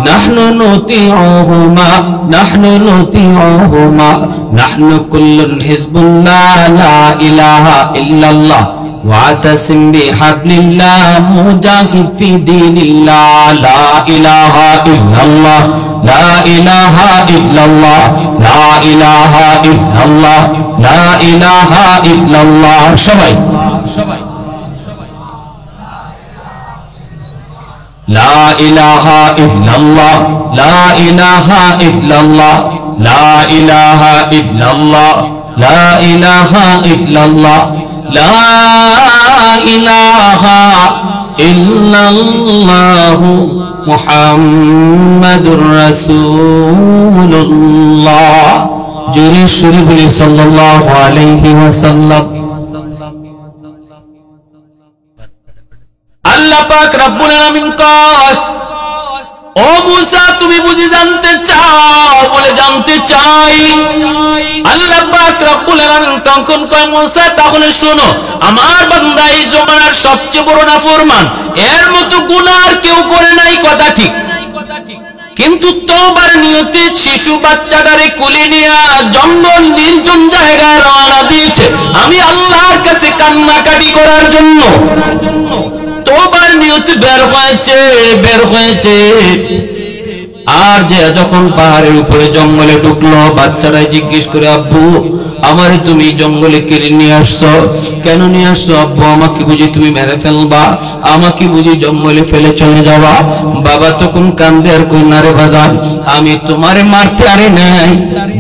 নাহনু নুতিউহুমা নাহনু নুতিউহুমা, নাহনু কুল্লুন হিজবুল্লাহ, লা ইলাহা ইল্লাল্লাহ, ওয়াতাসিম বিহাবলিল্লাহ, মুজাহিদ ফি দীনিল্লাহ, লা ইলাহা ইল্লাল্লাহ, লা ইলাহা ইল্লাল্লাহ, লা ইলাহা ইল্লাল্লাহ, লা ইলাহা ইল্লাল্লাহ। সবাই লা ইলাহা ইল্লাল্লাহ, লা ইলাহা ইল্লাল্লাহ, লা ইলাহা ইল্লাল্লাহ, লা ইলাহা ইল্লাল্লাহ, লা ইলাহা ইল্লাল্লাহু মুহাম্মাদুর রাসূলুল্লাহ। জোরে সুরে বলি সাল্লাল্লাহু আলাইহি ওয়াসাল্লাম। আল্লাহ পাক রব্বুল আলামিন কয়, ও মুসা তুমি বুঝি জানতে চাও? বলে জানতে চাই। আল্লাহ পাক রব্বুল আলামিন তখন কয়, মুসা তাহলে শোনো, আমার বান্দা এই জমানার সবচেয়ে বড় নাফরমান, এর মতো গুনাহ আর কেউ করে নাই, কথা ঠিক, কিন্তু তওবার নিয়তে শিশু বাচ্চাটারে কোলে নিয়ে জঙ্গল নির্জন জায়গায় রওনা দিয়েছে আমি আল্লাহর কাছে কান্নাকাটি করার জন্য। তওবার নিয়তে বের হয়েছে আর যে যখন পাহাড়ের উপরে জঙ্গলে ঢুকলো, বাচ্চারাই জিজ্ঞেস করে, আব্বু আমারে তুমি জঙ্গলে কেড়ে নিয়ে আসছো, কেন নিয়ে আসছো আব্বু? আমাকে বুঝি তুমি মেরে ফেলবা? আমাকে বুঝি জঙ্গলে ফেলে চলে যাবা? বাবা তখন কান্দে আর কই, না রে বাজান, আমি তোমারে মারতে আরে নাই,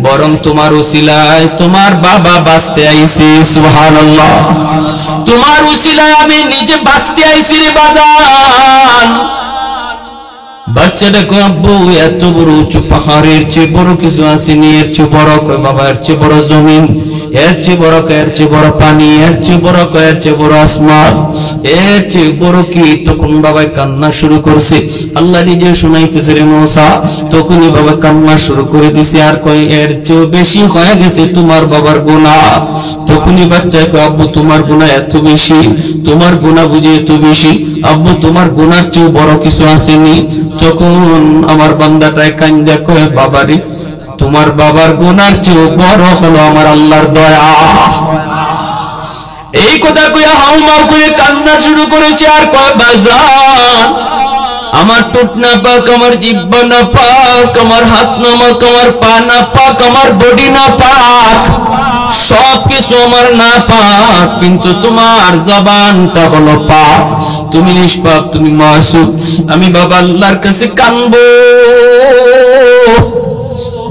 বরং তোমার উসিলায় তোমার বাবা বাঁচতে আইছে। সুবহানাল্লাহ। তোমার উসিলায় আমি নিজে বাঁচতে আইছি রে বাজান। বাচ্চাটা কয়, আব্বু এত বড় উঁচু পাহাড়ের চেয়ে বড় কিছু আসেনি, এর চেয়ে বড়। কয় বাবা এর চেয়ে বড় জমিন, এর চেয়ে বড়, এর চেয়ে বড় পানি, এর চেয়ে বড়, এর চেয়ে বড় আসমান, এর চেয়ে বড় কি? তখন বাবা কান্না শুরু করছে। আল্লাহ নিজে শুনাইতেছে রে মূসা, তখনই বাবা কান্না শুরু করে দিছে আর কয়, এর চেয়ে বেশি হয়ে গেছে তোমার বাবার গুনাহ। তখনই বাচ্চা কয়, আব্বু তোমার গুনাহ এত বেশি? তোমার গুনাহ বুঝি এত বেশি? আব্বু তোমার গুনার চেয়ে বড় কিছু আসেনি? তখন আমার বান্দাটায় কান্দা কয়, বাবারে তোমার বাবার গুনার চেয়ে বড় হলো আমার আল্লাহর দয়া। এই কথা কইয়া হাউমাউ করে কান্না শুরু করেছে আর কয়, বাজান আমার ঠোঁট না পাক, আমার জিহ্বা না পাক, আমার হাত না পাক, আমার পা না পাক, আমার বডি না পাক, সবকিছু আমার না পাক, কিন্তু তোমার জবানটা হলো পাক। তুমি নিষ্পাক, তুমি মাসুম। আমি বাবা আল্লাহর কাছে কানবো,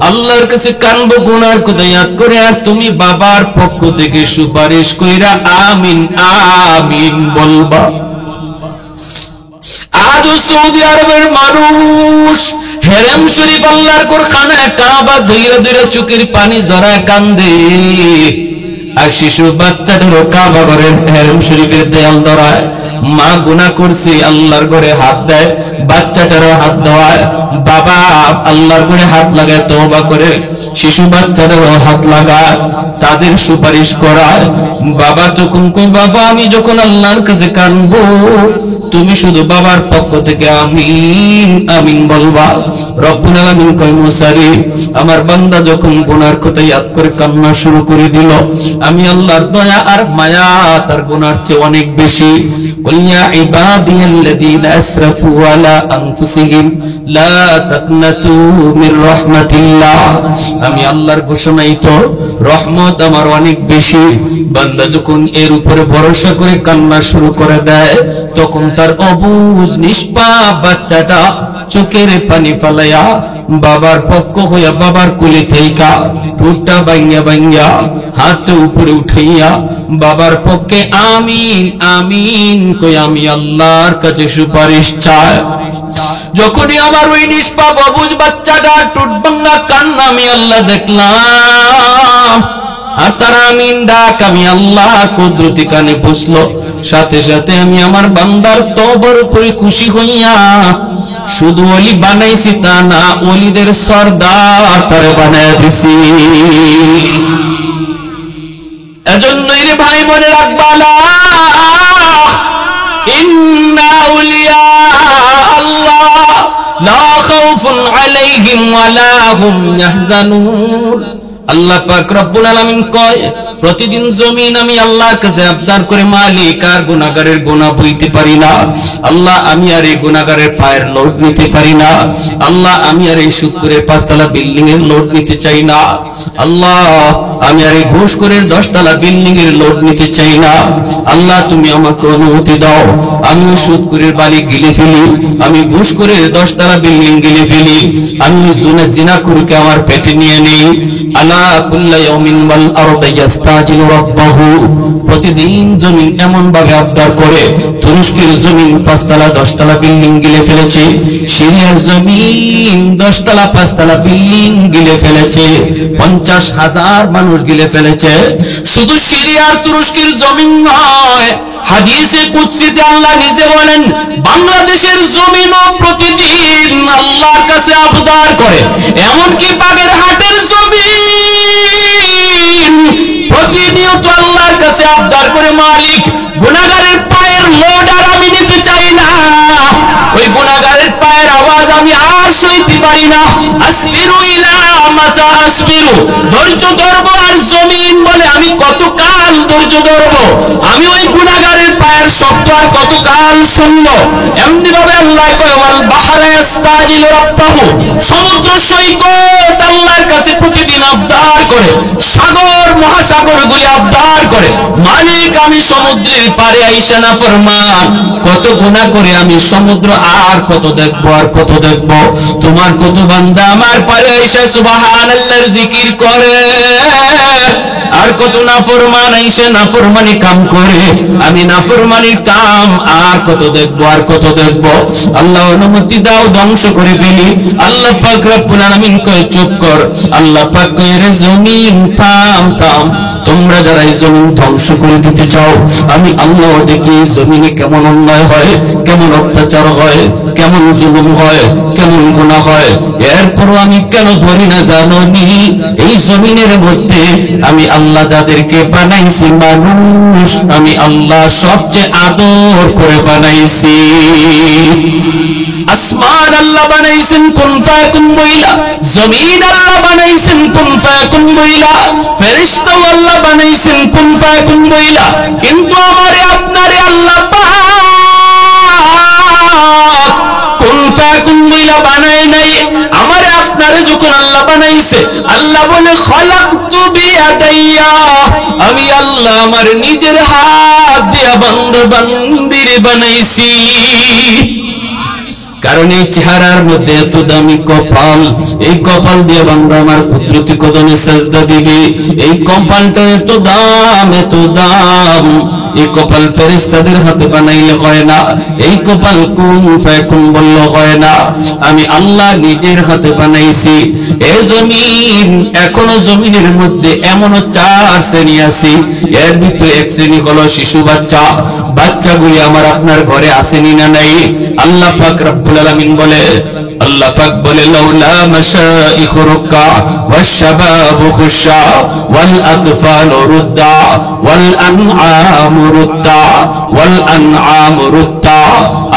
আল্লাহর কাছে কানবো গুনার কথা ইয়াদ করে, আর তুমি বাবার পক্ষ থেকে সুপারিশ কইরা আমিন আমিন বলবা। আজ সৌদি আরবের মানুষ হেরেম শরীফ আল্লাহর কোরআনে কাবা ধইরা ধইরা চোখের পানি জড়ায় কান্দে, আর শিশু বাচ্চাটারও কাবা ঘরের হেরেম শরীফের দেয়াল ধরায়। মা গুনাহ করছে আল্লাহর ঘরে হাত দেয়, বাচ্চাটারও হাত দেওয়ায়, বাবা আল্লাহর ঘরে হাত লাগায় তওবা করে, শিশু বাচ্চাটারও হাত লাগায়, তাদের সুপারিশ করায়। বাবা তখন কই, বাবা আমি যখন আল্লাহর কাছে কানবো তুমি শুধু বাবার পক্ষ থেকে আমিন আমিন বলবা। রব্বুল আলামিন কয়, মুসা রে আমার বান্দা যখন গুনার কথা ইয়াদ করে কান্না শুরু করে দিল, আমি আল্লাহর দয়া আর মায়া তার গুনার চেয়ে অনেক বেশি। কুল ইয়া ইবাদিয়াল্লাযীনা আসরাফু আলা আনফুসিহিম লা তাকনাতু মির রাহমাতিল্লাহ। আমি আল্লাহর ঘোষণাই তো রহমত আমার অনেক বেশি। বান্দা যখন এর উপরে ভরসা করে কান্না শুরু করে দেয়, তখন তার অবুঝ নিষ্পাপ বাচ্চাটা চোখের পানি ফালাইয়া বাবার পক্ষ হইয়া বাবার কোলে থেইকা ঠোঁটটা ভাঙ্গা ভাঙ্গা হাত উপরে উঠাইয়া বাবার পক্ষে আমিন আমিন কই আমি আল্লাহর কাছে সুপারিশ চাই। যখনই আমার ওই নিষ্পাপ অবুঝ বাচ্চাটা ঠোঁট ভাঙ্গা কান্না আমি আল্লাহ দেখলাম, আর তার আমিন ডাক আমি আল্লাহ কুদরতি কানে পৌঁছলো, সাথে সাথে আমি আমার বান্দার তওবার উপরে খুশি হইয়া শুধু ওলি বানাইছি তা না, ওলিদের সরদার তারে বানায় দিছি। এজন্যই রে ভাই মনে রাখবা, ইন্না আউলিয়া আল্লাহ লা খাউফুন আলাইহিম ওয়া লা হুম ইয়াহজানুন। আল্লাহ পাক রব্বুল আলামিন কয় প্রতিদিন জমিন আমি আল্লাহর কাছে আবদার করে মালিক আর গুনাহগারের গুনাহ বইতে পারি না আল্লাহ আমি আর এই গুনাহগারের পায়ের লোড নিতে পারি না আল্লাহ আমি আর এই সুদখোরের 5 তলা বিল্ডিং এর লোড নিতে চাই না আল্লাহ আমি আর এই ঘুষখোরের 10 তলা বিল্ডিং এর লোড নিতে চাই না আল্লাহ তুমি আমাকে অনুমতি দাও আমি সুদখোরের বালি গিলে ফেলি আমি ঘুষখোরের 10 তলা বিল্ডিং গিলে ফেলি আমি জিনাকুরকে আমার পেটে নিয়ে নেই আলা কুল্লা ইয়াউমিন ওয়াল আরদু ইস্তাজিলু রাব্বাহু প্রতিদিন জমিন এমন ভাবে আবদার করে তুরস্কের জমিন 5 তলা 10 তলা বিল্ডিং গিলে ফেলেছে সিরিয়ার জমিন 10 তলা 5 তলা বিল্ডিং গিলে ফেলেছে 50,000 মানুষ গিলে ফেলেছে শুধু সিরিয়ার তুরস্কের জমিন নয় হাদিসে কুদসিতে আল্লাহ নিজে বলেন বাংলাদেশের জমিনও প্রতিদিন আল্লাহর কাছে আবদার করে এমনকি বাগেরহাটের জমিন প্রতিনিয়ত আল্লাহর কাছে আবদার করে মালিক গুনাহগারের পায়ের লোড আর আমি নিতে চাই না ওই গুনাহগারের পায়ের আওয়াজ আমি আর সইতে পারি না আসবিরু ইলা মাতা আসবিরু ধৈর্য ধরব আর জমিন বলে আমি কতকাল ধৈর্য ধরব আমি ওই গুনাহগারের পায়ের শব্দ আর কতকাল শুনবো এমনি ভাবে আল্লাহ কয় ওয়াল বাহরা ইস্তাজিলু রাব্বাহু সমুদ্র সৈকত আল্লাহর কাছে প্রতিদিন আবদার করে সাগর মহাসাগরগুলি আবদার করে মালিক আমি সমুদ্রের পারে আইসা না ফরমান কত গুনাহ করে আমি সমুদ্র আর কত দেখবো আর কত দেখবো তোমার কত বান্দা আমার পারে আইসা সুবহানাল্লাহর জিকির করে আর কত নাফরমান আইসা নাফরমানি কাম করে আমি নাফরমানির কাম আর কত দেখবো আর কত দেখবো আল্লাহ অনুমতি দাও ধ্বংস করে ফেলি আল্লাহ পাক রব্বুল আলামিন কয় চুপ কর আল্লাহ পাক কয় রে জমিন থাম থাম তোমরা যারা এই জমিন ধ্বংস করে দিতে চাও আমি আল্লাহ দেখি জমিনে কেমন অন্যায় হয় কেমন অত্যাচার হয় কেমন জুলুম হয় কেমন গুনাহ হয় এরপরও আমি কেন ধরি না জানো নি এই জমিনের মধ্যে আমি আল্লাহ যাদেরকে বানাইছি মানুষ আমি আল্লাহ সবচেয়ে আদর করে বানাইছি আসমান আল্লাহ বানাইছেন কুন ফায়াকুন বইলা জমিন আল্লাহ বানাইছেন কুন ফায়াকুন বইলা ফেরেশতা আল্লাহ বানাইছেন কুন ফায়াকুন বইলা কিন্তু আমারে আপনারে আল্লাহ পাক কুন ফায়াকুন বইলা বানায় নাই আমারে আপনারে যখন আল্লাহ বানাইছে আল্লাহ বলে খলাকতু বিয়াদাইয়া আমি আল্লাহ আমার নিজের হাত দিয়া বান্দা বান্দিরে বানাইছি কারণ এই চেহারার মধ্যে এত দামি কপাল এই কপাল দিয়ে বান্দা আমার কুদরতি কদমে সাজদা দিবে এই কপালটা এত দাম এই কপাল ফেরেশতাদের হাতে বানাইলে হয় না এই কপাল কুন ফায়াকুন বললে হয় না আমি আল্লাহ নিজের হাতে বানাইছি এই জমিন এখনো জমিনের মধ্যে এমনও 4 শ্রেণী আছে এর ভিতরে এক শ্রেণী হলো শিশু বাচ্চাগুলি আমার আপনার ঘরে আসেনি না নাই আল্লাহ পাক রব্বুল আলামিন বলে আল্লাহ পাক বলে লাউলা মাশাইখু রুকা ওয়াশশাবাবু খুশা ওয়াল আতফালু রুদ্দা ওয়াল আনআমু রুদ্দা ওয়াল আনআমু রুদ্দা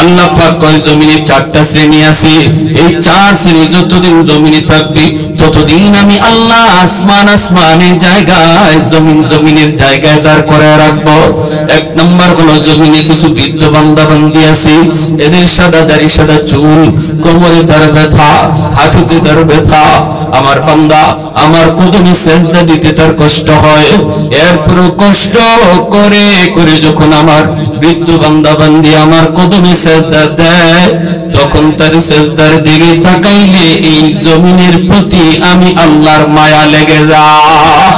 আল্লাহ পাক কয় জমিনে 4টা শ্রেণী আছে এই 4 শ্রেণী যতদিন জমিনে থাকবে ততদিন আমি আল্লাহ আসমানের জায়গায় জমিনের জায়গায় দাঁড় করে রাখবো এক নম্বর হলো জমিনে কিছু বৃদ্ধ বান্দা বান্দি আছে এদের সাদা দাড়ি সাদা চুল কোমরে তার ব্যথা হাঁটুতে তার ব্যথা আমার বান্দা আমার কদমে সেজদা দিতে তার কষ্ট হয় এরপর কষ্ট করে করে যখন আমার বৃদ্ধ বান্দা বান্দি আমার কদমে সেজদা দেয় তখন তার সেজদার দিকে তাকাইলে এই জমিনের প্রতি আমি আল্লাহর মায়া লেগে যায়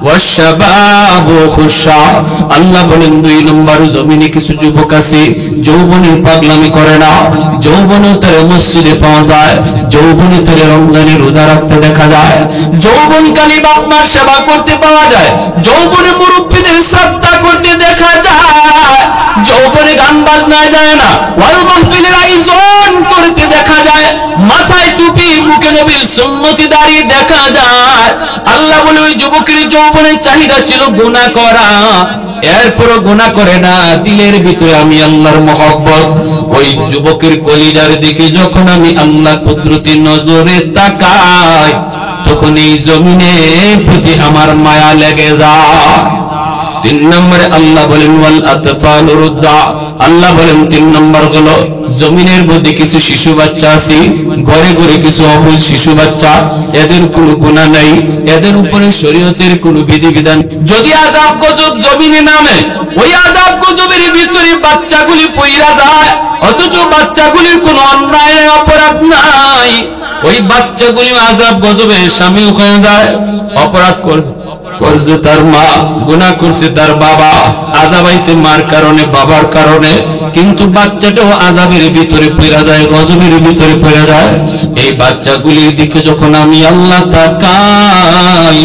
ওয়াশশাবাবু খুশা আল্লাহ বলেন 2 নম্বর জমিনে কিছু যুবক আছে যৌবনের পাগলামি করে না যৌবনে তার মসজিদে পাওয়া যায় যৌবনে তার রমজানের রোজা রাখতে দেখা যায় যৌবন কালী বাপ মার সেবা করতে পাওয়া যায় যৌবনে মুরব্বিদের শ্রদ্ধা করতে দেখা যায় যৌবনে গান বাজনা যায় না ওয়াল মাহফিলের আয়োজন করতে দেখা যায় মাথায় টুপি মুখে নবীর সুন্নতি দাঁড়িয়ে দেখা যায় আল্লাহ বলে ওই যুবকের যৌবনের চাহিদা ছিল গুনাহ করা এরপরও গুনাহ করে না দিলের ভিতরে আমি আল্লাহর মহব্বত ওই যুবকের কলিজার দিকে যখন আমি আল্লাহ কুদরতি নজরে তাকাই তখন এই জমিনের প্রতি আমার মায়া লেগে যায়। 3 নম্বরে আল্লাহ বলেন ওয়াল আতফালু রুদ্দা, আল্লাহ বলেন 3 নম্বর হলো জমিনের মধ্যে কিছু শিশু বাচ্চা আছে, ঘরে ঘরে কিছু অবুঝ শিশু বাচ্চা, এদের কোনো গুনাহ নাই, এদের উপরে শরীয়তের কোনো বিধিবিধান। যদি আযাব গজব জমিনে নামে, ওই আযাব গজবের ভিতরে বাচ্চাগুলি পইরা যায়, অথচ বাচ্চাগুলির কোনো অন্যায় অপরাধ নাই, ওই বাচ্চাগুলি আযাব গজবে শামিল হয়ে যায়। অপরাধ করছে তার মা, গুনাহ করছে তার বাবা, আযাব আইছে মার কারণে বাবার কারণে, কিন্তু বাচ্চাটাও আযাবের ভিতরে পড়ে যায়, গজবের ভিতরে পড়ে যায়। এই বাচ্চাগুলির দিকে যখন আমি আল্লাহ তাকাই,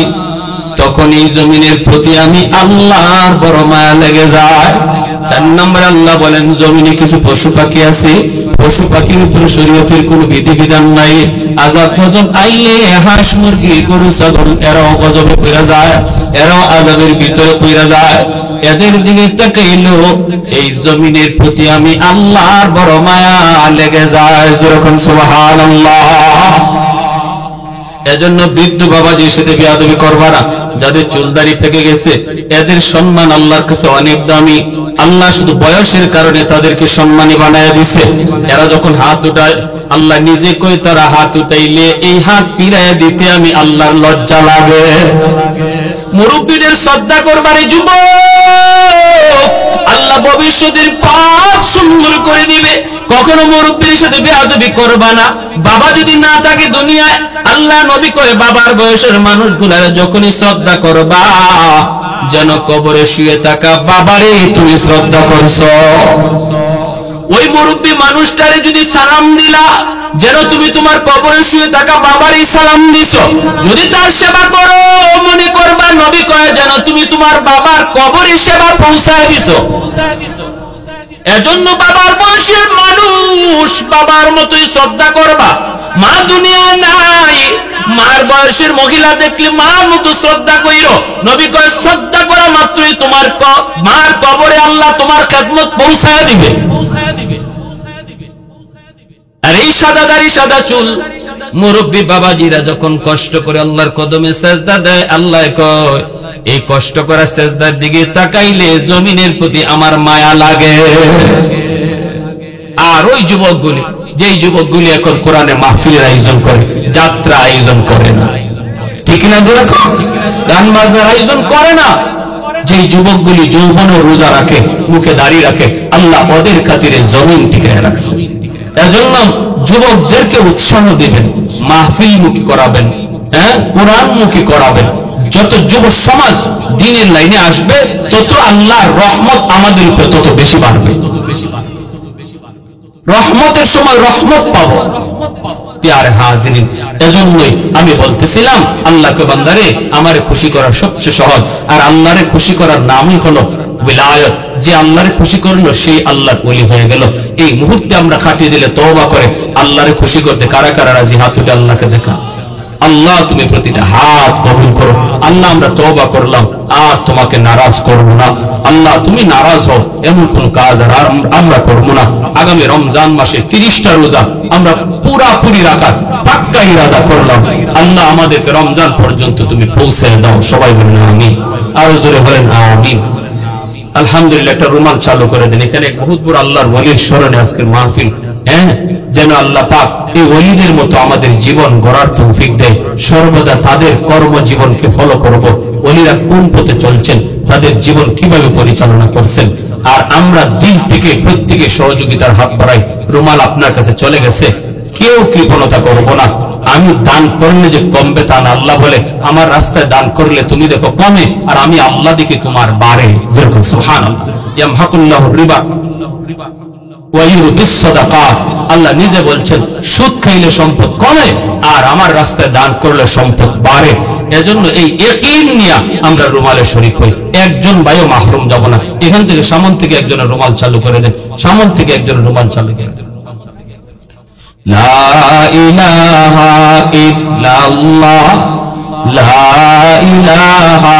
তখন এই জমিনের প্রতি আমি আল্লাহর বড় মায়া লেগে যায়। 4 নম্বর আল্লাহ বলেন জমিনে কিছু পশু পাখি আছে, পশু পাখির উপরে শরীয়তের কোনো বিধিবিধান নাই, আযাব গজব আইলে হাঁস মুরগি গরু ছাগল এরাও গজবে পড়ে যায়, এরাও আযাবের ভিতরে পড়ে যায়। এদের দিকে তাকাইলেও এই জমিনের প্রতি আমি আল্লাহর বড় মায়া লেগে যায়। যেরকম সুবহানাল্লাহ। এজন্য বৃদ্ধ বাবাজির সাথে বেয়াদবি করবা না, যাদের চুলদাড়ি পেকে গেছে, এদের সম্মান আল্লাহর কাছে অনেক দামি। আল্লাহ শুধু বয়সের কারণে তাদেরকে সম্মানী বানায় দিছে। এরা যখন হাত উঠায়, আল্লাহ নিজে কই তারা হাত উঠাইলে এই হাত ফিরাইয়া দিতে আমি আল্লাহর লজ্জা লাগে। মুরব্বীদের শ্রদ্ধা করবারে যুবক, আল্লাহ ভবিষ্যতের পথ সুন্দর করে দিবে। কখনো মুরব্বীর সাথে বেয়াদবি করবা না। বাবা যদি না থাকে দুনিয়ায়, আল্লাহ নবী কয় বাবার বয়সের মানুষগুলার যখনই শ্রদ্ধা করবা, যেন কবরে শুয়ে থাকা বাবারে তুমি শ্রদ্ধা করছো। ওই মুরব্বী মানুষটারে যদি সালাম দিলা, যেন তুমি তোমার কবরে শুয়ে থাকা বাবারই সালাম দিছো। যদি তার সেবা করো, মনে করবা নবী কয় যেন তুমি তোমার বাবার কবরে সেবা পৌঁছায় দিছো। এজন্য বাবার বয়সের মানুষ বাবার মতোই শ্রদ্ধা করবা। মা দুনিয়া নাই, মার বয়সের মহিলা দেখলে মার মতো শ্রদ্ধা কইরো। নবী কয় শ্রদ্ধা করা মাত্রই তোমার মার কবরে আল্লাহ তোমার খেদমত পৌঁছায় দিবে। আর এই সাদা দাড়ি সাদা চুল মুরব্বী বাবাজিরা যখন কষ্ট করে আল্লাহর কদমে সেজদা দেয়, আল্লাহ কয় এই কষ্ট করা সেজদার দিকে তাকাইলে জমিনের প্রতি আমার মায়া লাগে। আর ওই যুবকগুলি, যেই যুবকগুলি এখন কোরআনে মাহফিলের আয়োজন করে, যাত্রা আয়োজন করে না, ঠিক না, যেরকম গান বাজনার আয়োজন করে না, যেই যুবকগুলি যৌবন ও রোজা রাখে, মুখে দাড়ি রাখে, আল্লাহ ওদের খাতিরে জমিন টিকায় রাখছে। এজন্য যুবকদেরকে উৎসাহ দিবেন, মাহফিল মুখী করাবেন, কোরআন মুখী করাবেন। যত যুব সমাজ দ্বীনের লাইনে আসবে, তত আল্লাহর রহমত আমাদের উপর তত বেশি বাড়বে। রহমতের সময় রহমত পাবো। প্যারে হাজিরিন, এজন্যই আমি বলতেছিলাম আল্লাহকে বান্দারে আমারে খুশি করা সবচেয়ে সহজ। আর আল্লাহরে খুশি করার নামই হলো বিলায়ত। যে আল্লাহরে খুশি করলো সেই আল্লাহর ওলি হয়ে গেল। এই মুহূর্তে আমরা খাটিয়ে দিলে তওবা করে আল্লাহরে খুশি করতে কারা কারা রাজি? হাত তুলে আল্লাহকে দেখা। আল্লাহ তুমি প্রতিটা হাত কবুল করো। আল্লাহ আমরা তওবা করলাম, আর তোমাকে নারাজ করব না। আল্লাহ তুমি নারাজ হও এমন কোন কাজ আর আমরা করব না। আগামী রমজান মাসে 30টা রোজা আমরা পুরাপুরি রাখার পাক্কা ইরাদা করলাম। আল্লাহ আমাদেরকে রমজান পর্যন্ত তুমি পৌঁছে দাও। সবাই বলেন আমিন, আর জোরে বলেন আমিন। আলহামদুলিল্লাহ, একটা রুমাল চালু করে দেন। এখানে বহুত বড় আল্লাহর ওলির স্মরণে আজকের মাহফিল। যেন আল্লাহ পাক এই ওলিদের মতো আমাদের জীবন গড়ার তৌফিক দেয়। সর্বদা তাদের কর্মজীবনকে ফলো করব। ওলিরা কোন পথে চলছেন, তাদের জীবন কিভাবে পরিচালনা করছেন, আর আমরা দিল থেকে প্রত্যেকে সহযোগিতার হাত বাড়াই। রুমাল আপনার কাছে চলে গেছে, কেউ কৃপণতা করব না। আমি দান করলে যে কমবে তা না। আল্লাহ বলে আমার রাস্তায় দান করলে তুমি দেখো কমে, আর আমি আল্লাহ দেখি তোমার বাড়ে। যেরকম সুবহানাল্লাহ, ইয়ামহাকুল্লাহুর রিবা ওয়া ইউরবিস সাদাকাত। আল্লাহ নিজে বলছেন সুদ খাইলে সম্পদ কমে, আর আমার রাস্তায় দান করলে সম্পদ বাড়ে। এজন্য এই ইয়াকিন নিয়ে আমরা রুমালে শরীক হই। একজন ভাইও মাহরুম যাব না। এখান থেকে সামন থেকে একজনের রুমাল চালু করে দেন। সামন থেকে একজনের রুমাল চালু করে দেন। লা ইলাহা ইল্লাল্লাহ, লা ইলাহা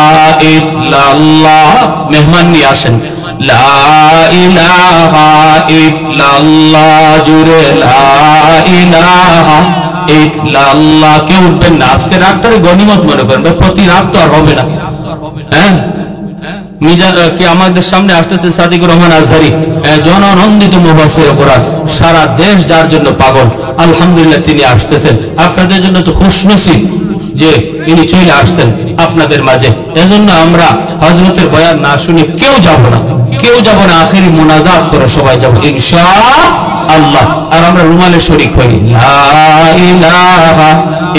ইল্লাল্লাহ। মেহমান নিয়ে আসেন। লা ইলাহা ইল্লাল্লাহ, জুরে লা ইলাহা ইল্লাল্লাহ। কেউ উঠবেন না, আজকে রাতটারে গনিমত মনে করেন, প্রতি রাত তো আর হবে না। হ্যাঁ, কি আমাদের সামনে আসতেছেন সাদিকুর রহমান আজহারি, জননন্দিত মুফাসসির কোরআন, সারা দেশ যার জন্য পাগল, আলহামদুলিল্লাহ তিনি আসতেছেন। আপনাদের জন্য তো খুশনসিব যে তিনি চলে আসছেন আপনাদের মাঝে। এজন্য আমরা হযরতের বয়ান না শুনে কেউ যাব না, কেউ যাব না, আখেরি মুনাজাত করে সবাই যাব ইনশাআল্লাহ। আর আমরা রুমালে শরীক হই, লা ইলাহা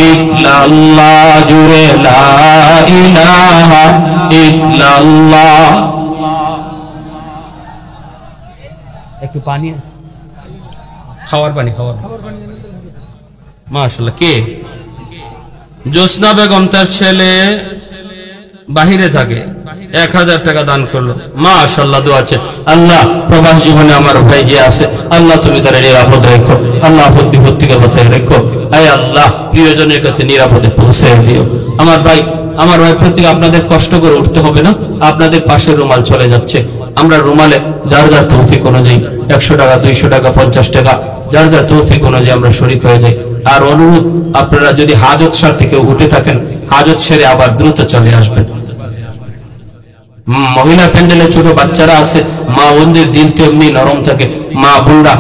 ইল্লাল্লাহ, জুরে লা ইলাহা ইল্লাল্লাহ। একটু পানি আছে, খাওয়ার পানি, মাশাআল্লাহ। কে? জোসনা বেগম, তার ছেলে বাহিরে থাকে, 1000 টাকা দান করলো, মাশাআল্লাহ। দোয়া আছে, আল্লাহ প্রবাস জীবনে আমার ভাই যে আছে, আল্লাহ তুমি তার নিরাপদ রেখো, আল্লাহ আপদ বিপদ থেকে বাঁচাই রেখো, আয় আল্লাহ প্রিয়জনের কাছে নিরাপদে পৌঁছে দিও। আমার ভাই প্রত্যেক আপনাদের কষ্ট করে উঠতে হবে না, আপনাদের পাশে রুমাল চলে যাচ্ছে। আমরা রুমালে যার যার তৌফিক অনুযায়ী 100 টাকা, 200 টাকা, 50 টাকা, যার যার তৌফিক অনুযায়ী আমরা শরীক হয়ে যাই। আর অনুরোধ, আপনারা যদি হাজত সারতে কেউ উঠে থাকেন, হাজত সেরে আবার দ্রুত চলে আসবেন। মহিলা প্যান্ডেলে ছোট বাচ্চারা আছে, মা বোনদের দিল তেমনি নরম থাকে, মা বোনরা